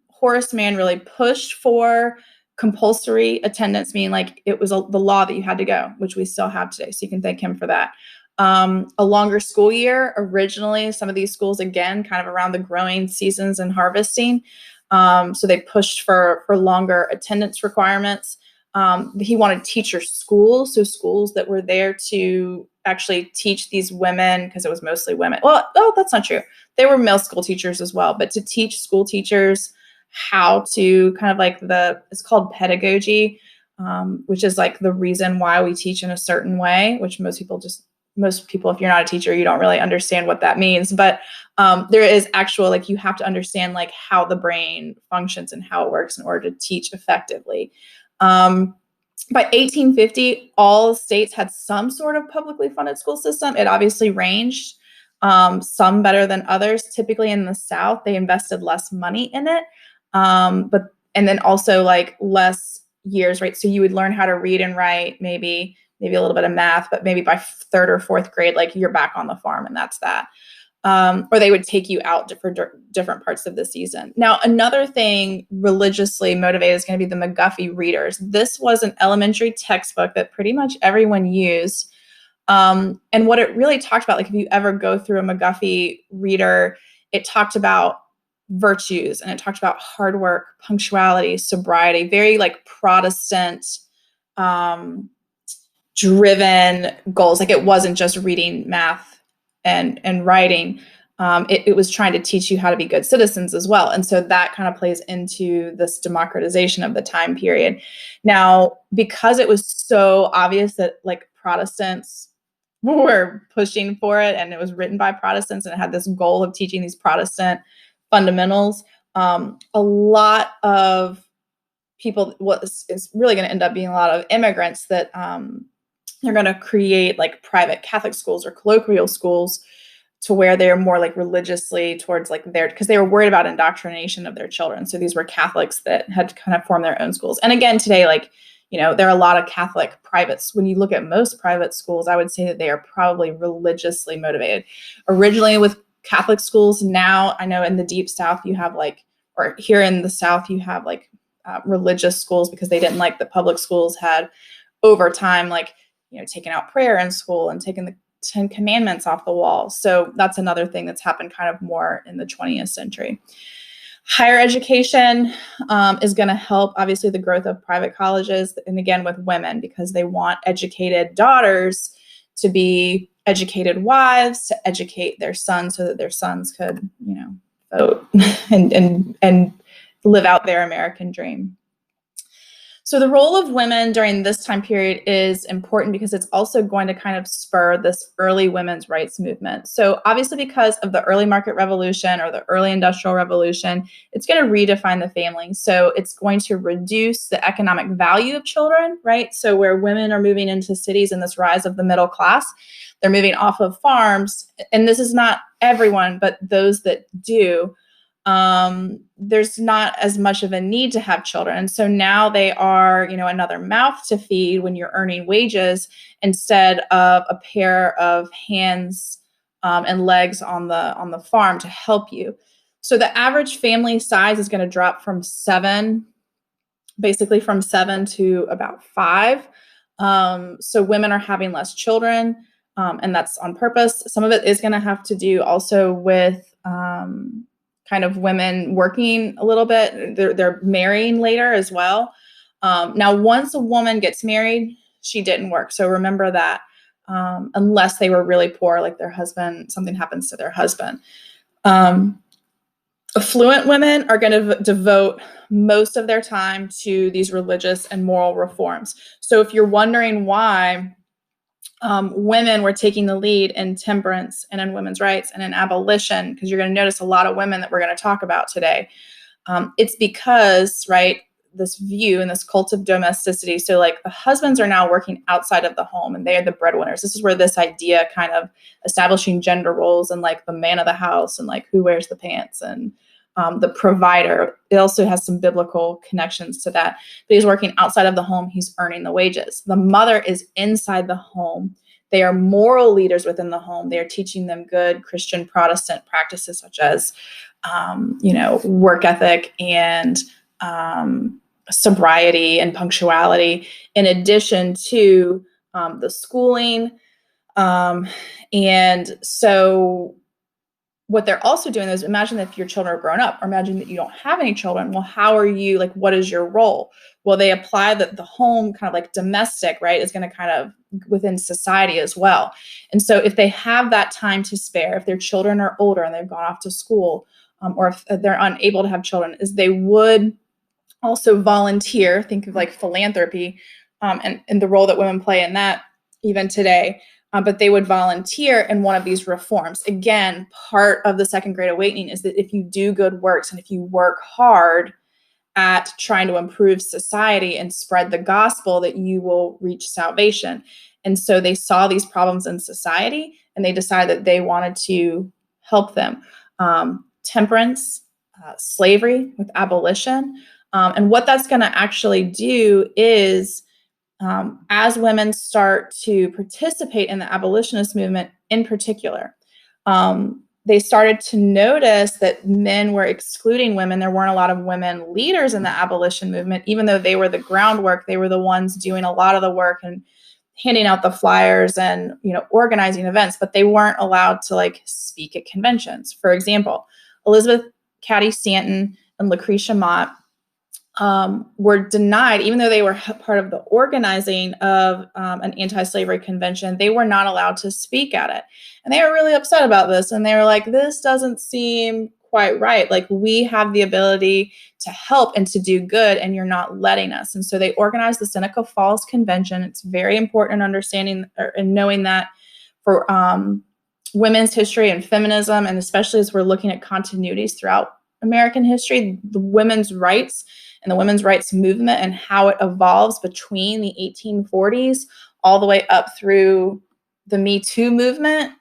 Horace Mann really pushed for compulsory attendance, meaning like it was the law that you had to go, which we still have today. So you can thank him for that. A longer school year. Originally, some of these schools, again, kind of around the growing seasons and harvesting. So they pushed for longer attendance requirements. He wanted teacher schools, so schools that were there to actually teach these women, because it was mostly women. Well, oh, that's not true. They were male school teachers as well, but to teach school teachers how to kind of like it's called pedagogy, which is like the reason why we teach in a certain way, which most people, if you're not a teacher, you don't really understand what that means. But there is actual, like, you have to understand like how the brain functions and how it works in order to teach effectively. By 1850, all states had some sort of publicly funded school system. It obviously ranged, some better than others. Typically in the South, they invested less money in it, and then also like less years, right? So you would learn how to read and write, maybe a little bit of math, but maybe by third or fourth grade, like, you're back on the farm, and that's that. Or they would take you out for different parts of the season. Now, another thing religiously motivated is going to be the McGuffey readers. This was an elementary textbook that pretty much everyone used. And what it really talked about, like, if you ever go through a McGuffey reader, it talked about virtues, and it talked about hard work, punctuality, sobriety, very like Protestant driven goals. Like, it wasn't just reading, math, and writing. It was trying to teach you how to be good citizens as well. And so that kind of plays into this democratization of the time period. Now, because it was so obvious that like Protestants were pushing for it, and it was written by Protestants, and it had this goal of teaching these Protestant fundamentals, a lot of people, is really going to end up being a lot of immigrants that they're going to create like private Catholic schools or colloquial schools, to where they're more like religiously towards like because they were worried about indoctrination of their children. So these were Catholics that had kind of formed their own schools. And again, today, like, you know, there are a lot of Catholic privates. When you look at most private schools, I would say that they are probably religiously motivated. Originally with Catholic schools, now I know in the Deep South you have like, or here in the South you have like religious schools, because they didn't like the public schools had over time, like, you know, taken out prayer in school and taken the Ten Commandments off the wall. So that's another thing that's happened kind of more in the 20th century. Higher education is going to help, obviously, the growth of private colleges, and again, with women, because they want educated daughters to be educated wives, to educate their sons so that their sons could, vote and live out their American dream. So the role of women during this time period is important because it's also going to kind of spur this early women's rights movement. So obviously, because of the early market revolution or the early industrial revolution, it's going to redefine the family. So it's going to reduce the economic value of children, right? So where women are moving into cities in this rise of the middle class, they're moving off of farms. And this is not everyone, but those that do. There's not as much of a need to have children. And so now they are, another mouth to feed when you're earning wages instead of a pair of hands and legs on the farm to help you. So the average family size is going to drop from seven to about 5. So women are having less children, and that's on purpose. Some of it is going to have to do also with kind of women working a little bit. They're marrying later as well. Now, once a woman gets married, she didn't work. So remember that, unless they were really poor, like their husband, something happens to their husband. Affluent women are going to devote most of their time to these religious and moral reforms. So if you're wondering why women were taking the lead in temperance and in women's rights and in abolition, because you're going to notice a lot of women that we're going to talk about today. It's because, right, this view and this cult of domesticity. So like the husbands are now working outside of the home and they are the breadwinners. This is where this idea kind of establishing gender roles and like the man of the house and like who wears the pants and the provider. It also has some biblical connections to that. But he's working outside of the home. He's earning the wages. The mother is inside the home. They are moral leaders within the home. They are teaching them good Christian Protestant practices such as, work ethic and sobriety and punctuality, in addition to the schooling. And so what they're also doing is, imagine if your children are grown up, or imagine that you don't have any children. Well, how are you, like, what is your role? Well, they apply that the home kind of like domestic, right, is going to kind of within society as well. And so if they have that time to spare, if their children are older and they've gone off to school, or if they're unable to have children, is they would also volunteer, think of like philanthropy, and the role that women play in that even today. But they would volunteer in one of these reforms. Again, part of the Second Great Awakening is that if you do good works and if you work hard at trying to improve society and spread the gospel, that you will reach salvation. And so they saw these problems in society and they decided that they wanted to help them. Temperance, slavery with abolition. And what that's going to actually do is, as women start to participate in the abolitionist movement in particular, they started to notice that men were excluding women. There weren't a lot of women leaders in the abolition movement, even though they were the groundwork. They were the ones doing a lot of the work and handing out the flyers and, organizing events, but they weren't allowed to like speak at conventions. For example, Elizabeth Cady Stanton and Lucretia Mott were denied, even though they were part of the organizing of an anti-slavery convention. They were not allowed to speak at it. And they were really upset about this. And they were like, this doesn't seem quite right. Like, we have the ability to help and to do good, and you're not letting us. And so they organized the Seneca Falls Convention. It's very important in understanding and knowing that for women's history and feminism, and especially as we're looking at continuities throughout American history, the women's rights and the women's rights movement and how it evolves between the 1840s all the way up through the Me Too movement,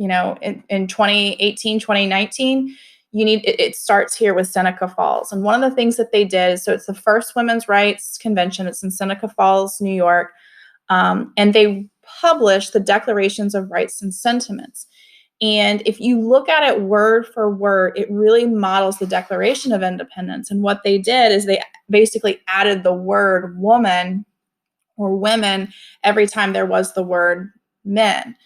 in 2018, 2019, it starts here with Seneca Falls. And one of the things that they did, so it's the first women's rights convention. It's in Seneca Falls, New York. And they published the Declarations of Rights and Sentiments. And if you look at it word for word, it really models the Declaration of Independence. And what they did is they basically added the word woman or women every time there was the word men.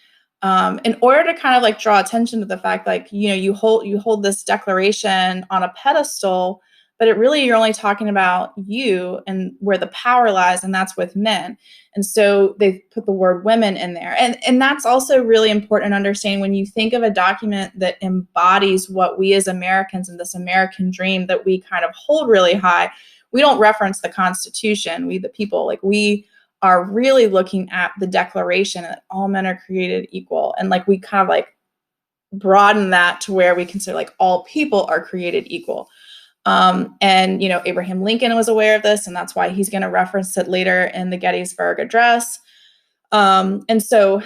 in order to kind of like draw attention to the fact, like, you hold this declaration on a pedestal, but you're only talking about you and where the power lies, and that's with men. And so they put the word women in there. And that's also really important in understanding when you think of a document that embodies what we as Americans and this American dream that we kind of hold really high. We don't reference the Constitution, we the people, like we are really looking at the Declaration that all men are created equal. And like we kind of like broaden that to where we consider like all people are created equal. And Abraham Lincoln was aware of this, and that's why he's going to reference it later in the Gettysburg Address. And so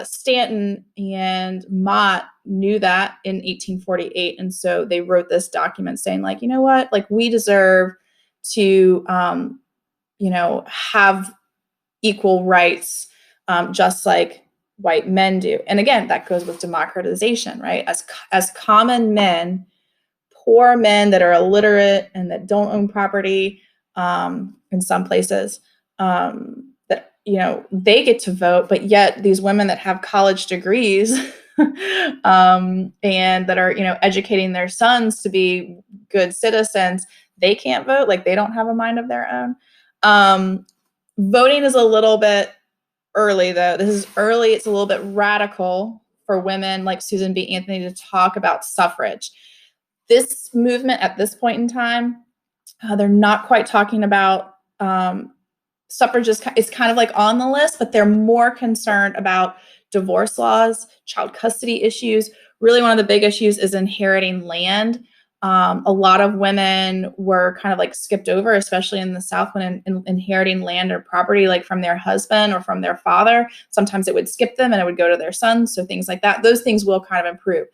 Stanton and Mott knew that in 1848, and so they wrote this document saying, like, you know what, like we deserve to, have equal rights, just like white men do. And again, that goes with democratization, right? As common men, poor men that are illiterate and that don't own property, in some places, that they get to vote, but yet these women that have college degrees and that are educating their sons to be good citizens, they can't vote. Like they don't have a mind of their own. Voting is a little bit early, though. This is early. It's a little bit radical for women like Susan B. Anthony to talk about suffrage. This movement at this point in time, they're not quite talking about suffrage is kind of like on the list, but they're more concerned about divorce laws, child custody issues. Really, one of the big issues is inheriting land. A lot of women were kind of like skipped over, especially in the South, when inheriting land or property, like from their husband or from their father. Sometimes it would skip them and it would go to their sons. So things like that, those things will kind of improve.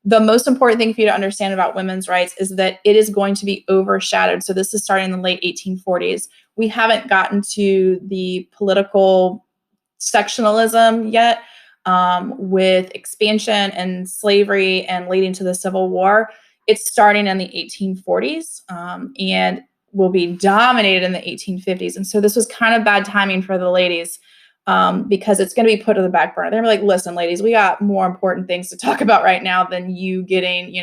The most important thing for you to understand about women's rights is that it is going to be overshadowed. So this is starting in the late 1840s. We haven't gotten to the political sectionalism yet, with expansion and slavery and leading to the Civil War. It's starting in the 1840s, and will be dominated in the 1850s. And so this was kind of bad timing for the ladies, because it's going to be put to the back burner. They're like, listen, ladies, we got more important things to talk about right now than you getting,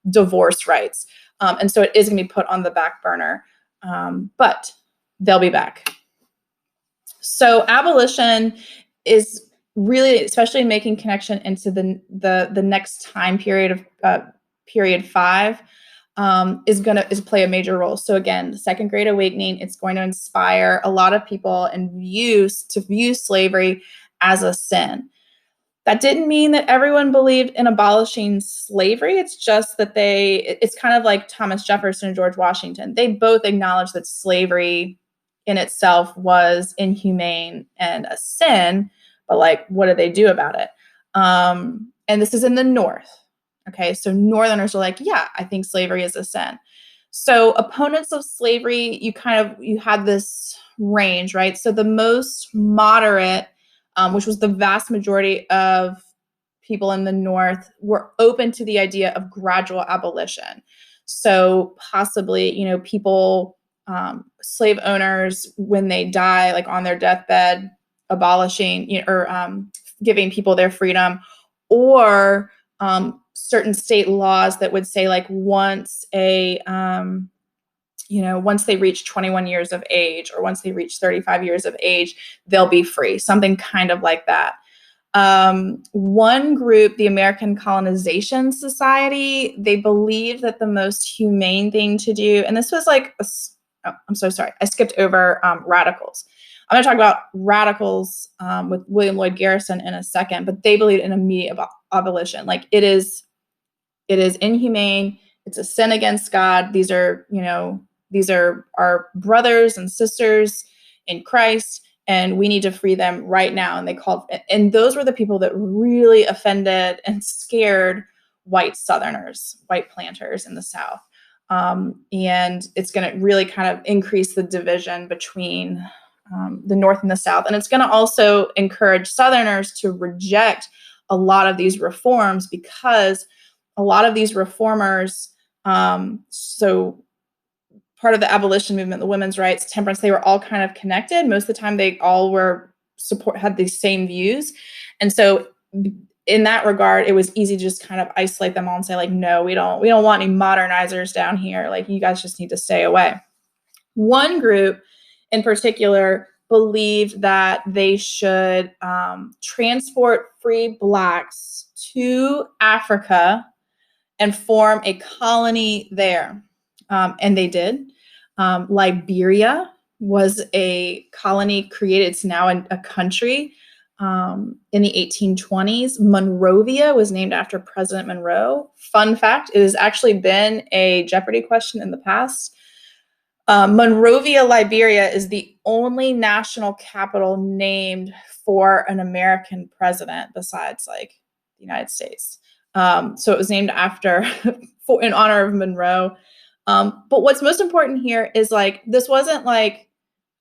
divorce rights. And so it is going to be put on the back burner, but they'll be back. So abolition is really, especially making connection into the next time period of period 5, is play a major role. So again, the Second Great Awakening, it's going to inspire a lot of people and view slavery as a sin. That didn't mean that everyone believed in abolishing slavery. It's just that it's kind of like Thomas Jefferson and George Washington. They both acknowledged that slavery in itself was inhumane and a sin, but like, what do they do about it? And this is in the North. Okay, so Northerners are like, yeah, I think slavery is a sin. So opponents of slavery, you had this range, right? So the most moderate, which was the vast majority of people in the North, were open to the idea of gradual abolition. So possibly, people, slave owners, when they die, like on their deathbed, abolishing, or giving people their freedom, or certain state laws that would say, like, once they reach 21 years of age, or once they reach 35 years of age, they'll be free, something kind of like that. One group, the American Colonization Society, they believed that the most humane thing to do, and this was like, I'm so sorry, I skipped over radicals. I'm going to talk about radicals with William Lloyd Garrison in a second, but they believed in immediate abolition. Like, it is inhumane. It's a sin against God. These are our brothers and sisters in Christ, and we need to free them right now. And those were the people that really offended and scared white Southerners, white planters in the South. And it's going to really kind of increase the division between the North and the South. And it's going to also encourage Southerners to reject a lot of these reforms, because a lot of these reformers, so part of the abolition movement, the women's rights, temperance, they were all kind of connected. Most of the time, they all were had these same views. And so in that regard, it was easy to just kind of isolate them all and say, like, no, we don't want any modernizers down here. Like, you guys just need to stay away. One group in particular believed that they should transport free Blacks to Africa and form a colony there. And they did. Liberia was a colony created. It's now a country in the 1820s. Monrovia was named after President Monroe. Fun fact, it has actually been a Jeopardy question in the past. Monrovia, Liberia is the only national capital named for an American president besides like the United States. So it was named after, in honor of Monroe. But what's most important here is like, this wasn't like,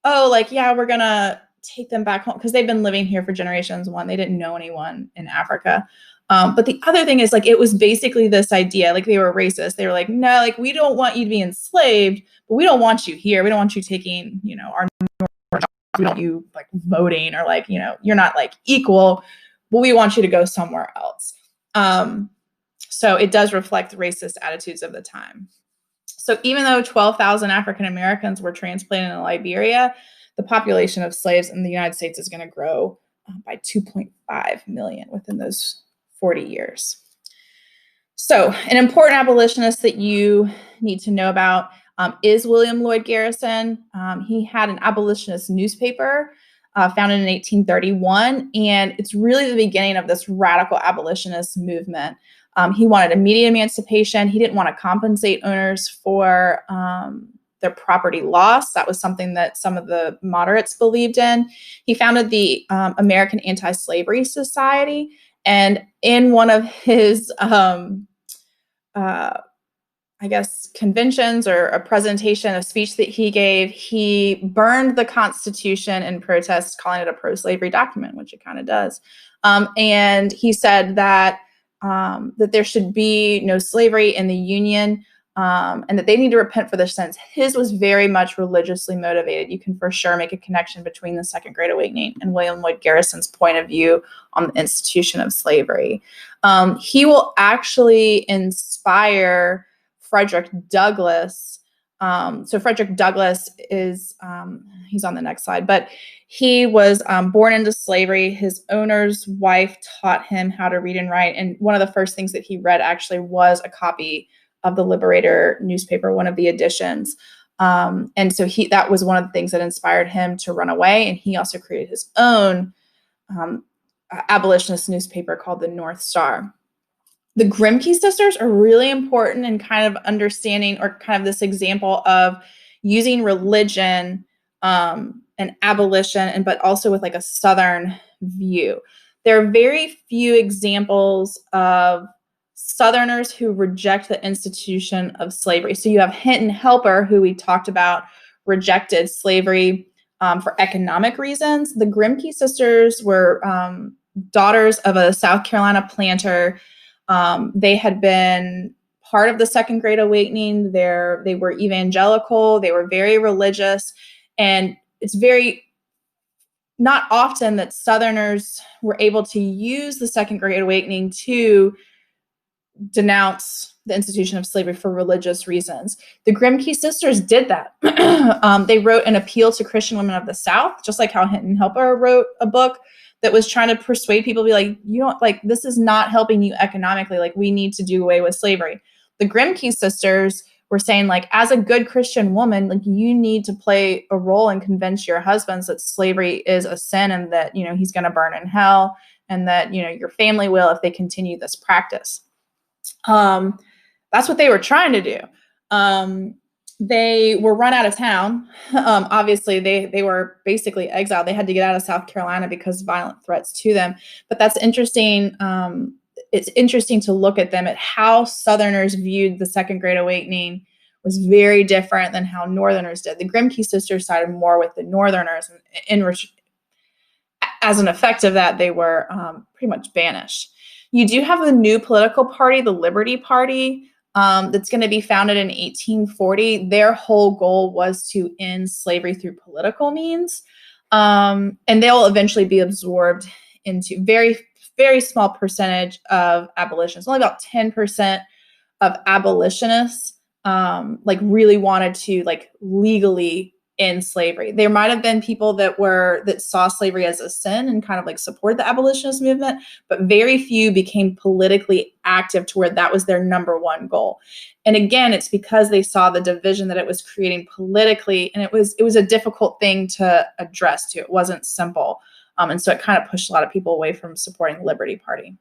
oh, like, yeah, we're going to take them back home because they've been living here for generations. One, they didn't know anyone in Africa. But the other thing is like, it was basically this idea, like they were racist. They were like, no, like, we don't want you to be enslaved, but we don't want you here. We don't want you taking, you know, our jobs. We don't want you like voting or like, you know, you're not like equal, but we want you to go somewhere else. So it does reflect racist attitudes of the time. So even though 12,000 African Americans were transplanted in Liberia, the population of slaves in the United States is going to grow by 2.5 million within those 40 years. So an important abolitionist that you need to know about is William Lloyd Garrison. He had an abolitionist newspaper founded in 1831, and it's really the beginning of this radical abolitionist movement. He wanted immediate emancipation. He didn't want to compensate owners for their property loss. That was something that some of the moderates believed in. He founded the American Anti-Slavery Society, and in one of his, I guess, conventions or a presentation, a speech that he gave, he burned the Constitution in protest, calling it a pro-slavery document, which it kind of does. And he said that that there should be no slavery in the Union, and that they need to repent for their sins. His was very much religiously motivated. You can for sure make a connection between the Second Great Awakening and William Lloyd Garrison's point of view on the institution of slavery. He will actually inspire Frederick Douglass. So Frederick Douglass is, he's on the next slide, but he was born into slavery. His owner's wife taught him how to read and write. And one of the first things that he read actually was a copy of the Liberator newspaper, one of the editions. And so that was one of the things that inspired him to run away. And he also created his own abolitionist newspaper called the North Star. The Grimke sisters are really important in kind of understanding, or kind of this example of using religion and abolition, but also with like a Southern view. There are very few examples of Southerners who reject the institution of slavery. So you have Hinton Helper, who we talked about, rejected slavery for economic reasons. The Grimke sisters were daughters of a South Carolina planter. They had been part of the Second Great Awakening. They were evangelical. They were very religious. And it's very not often that Southerners were able to use the Second Great Awakening to denounce the institution of slavery for religious reasons. The Grimke sisters did that. They wrote an appeal to Christian women of the South, just like how Hinton Helper wrote a book that was trying to persuade people to be like, you don't, like, this is not helping you economically. Like, we need to do away with slavery. The Grimke sisters were saying, like, as a good Christian woman, like, you need to play a role and convince your husbands that slavery is a sin and that, you know, he's going to burn in hell, and that, you know, your family will if they continue this practice. That's what they were trying to do. They were run out of town. Obviously, they were basically exiled. They had to get out of South Carolina because of violent threats to them. But that's interesting. It's interesting to look at them, at how Southerners viewed the Second Great Awakening was very different than how Northerners did. The Grimke sisters sided more with the Northerners, and as an effect of that, they were pretty much banished. You do have the new political party, the Liberty Party, that's going to be founded in 1840. Their whole goal was to end slavery through political means. And they'll eventually be absorbed into very, very small percentage of abolitionists. Only about 10% of abolitionists like really wanted to like legally end slavery. There might have been people that saw slavery as a sin and kind of like support the abolitionist movement, but very few became politically active to where that was their number one goal. And again, it's because they saw the division that it was creating politically, and it was a difficult thing to address too. It wasn't simple. And so it kind of pushed a lot of people away from supporting the Liberty Party.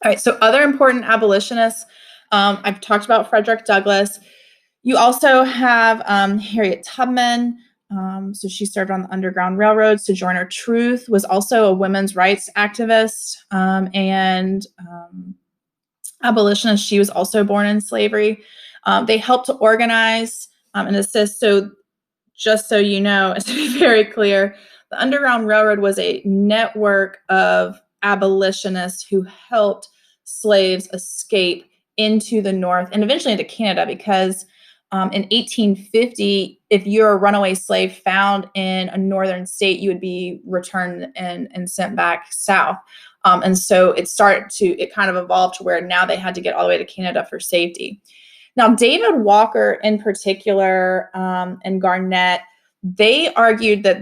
All right, so other important abolitionists, I've talked about Frederick Douglass. You also have Harriet Tubman. So she served on the Underground Railroad. Sojourner Truth was also a women's rights activist and abolitionist. She was also born in slavery. They helped to organize and assist. So just so you know, to be very clear, the Underground Railroad was a network of abolitionists who helped slaves escape into the North and eventually into Canada, because in 1850, if you're a runaway slave found in a northern state, you would be returned and sent back south. And so it kind of evolved to where now they had to get all the way to Canada for safety. Now, David Walker in particular and Garnett, they argued that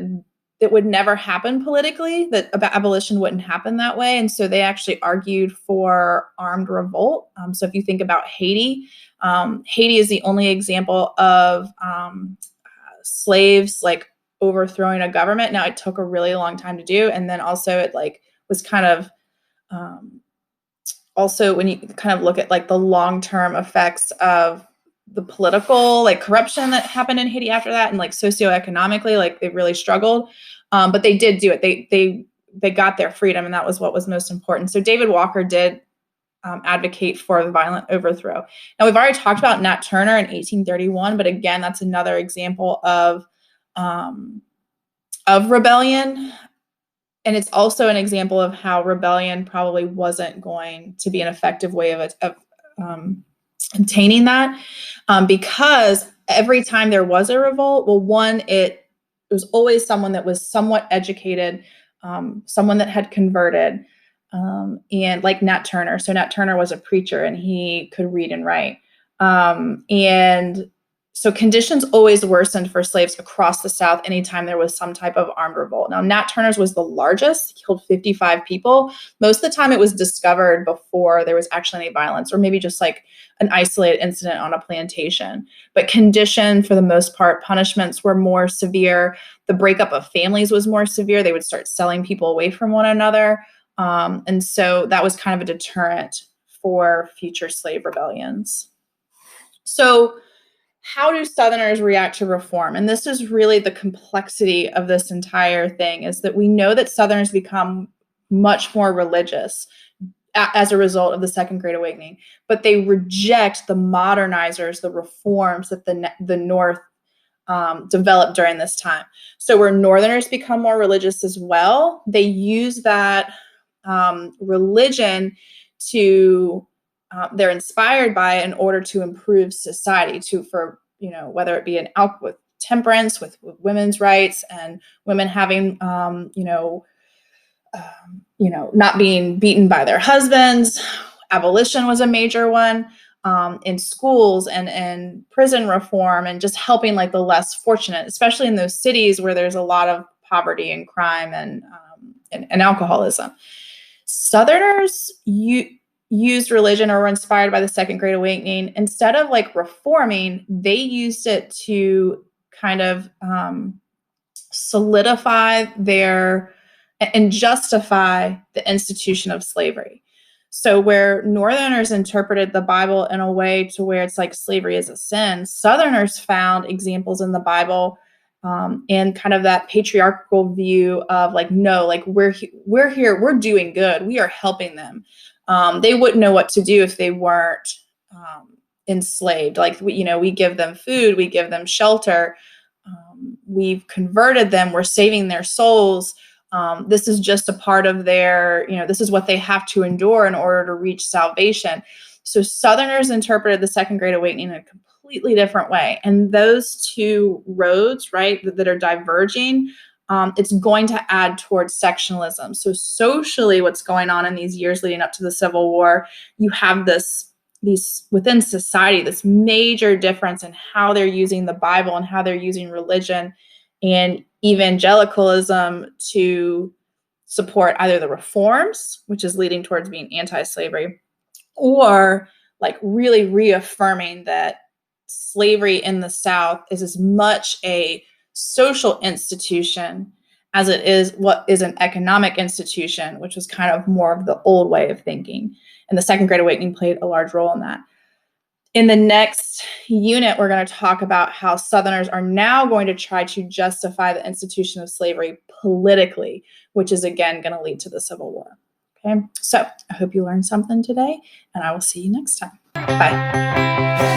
it would never happen politically, that abolition wouldn't happen that way. And so they actually argued for armed revolt. So if you think about Haiti, Haiti is the only example of slaves like overthrowing a government. Now, it took a really long time to do. And then also it like was kind of also when you kind of look at like the long-term effects of the political like corruption that happened in Haiti after that, and like socioeconomically, like they really struggled. But they did do it. They got their freedom, and that was what was most important. So David Walker did advocate for the violent overthrow. Now, we've already talked about Nat Turner in 1831, but again, that's another example of rebellion. And it's also an example of how rebellion probably wasn't going to be an effective way of obtaining that, because every time there was a revolt, well, one, it was always someone that was somewhat educated, someone that had converted, and like Nat Turner. So Nat Turner was a preacher and he could read and write. And so conditions always worsened for slaves across the South anytime there was some type of armed revolt. Now, Nat Turner's was the largest. He killed 55 people. Most of the time it was discovered before there was actually any violence, or maybe just like an isolated incident on a plantation. But condition, for the most part, punishments were more severe. The breakup of families was more severe. They would start selling people away from one another. And so that was kind of a deterrent for future slave rebellions. So how do Southerners react to reform? And this is really the complexity of this entire thing, is that we know that Southerners become much more religious as a result of the Second Great Awakening, but they reject the modernizers, the reforms that the North developed during this time. So where Northerners become more religious as well, they use that religion to they're inspired by it in order to improve society, whether it be with temperance, with women's rights, and women having, not being beaten by their husbands. Abolition was a major one, in schools and prison reform, and just helping like the less fortunate, especially in those cities where there's a lot of poverty and crime and alcoholism. Southerners used religion, or were inspired by the Second Great Awakening. Instead of like reforming, they used it to kind of solidify and justify the institution of slavery. So where Northerners interpreted the Bible in a way to where it's like slavery is a sin, Southerners found examples in the Bible and kind of that patriarchal view of like, no, like we're here, we're doing good, we are helping them. They wouldn't know what to do if they weren't enslaved. Like, we give them food, we give them shelter, we've converted them, we're saving their souls. This is just a part of their, this is what they have to endure in order to reach salvation. So Southerners interpreted the Second Great Awakening in a completely different way. And those two roads, right, that are diverging, it's going to add towards sectionalism. So socially, what's going on in these years leading up to the Civil War, you have these within society, this major difference in how they're using the Bible and how they're using religion and evangelicalism to support either the reforms, which is leading towards being anti-slavery, or like really reaffirming that slavery in the South is as much a social institution as it is what is an economic institution, which was kind of more of the old way of thinking. And the Second Great Awakening played a large role in that. In the next unit, we're going to talk about how Southerners are now going to try to justify the institution of slavery politically, which is again going to lead to the Civil War. Okay, so I hope you learned something today, and I will see you next time. Bye.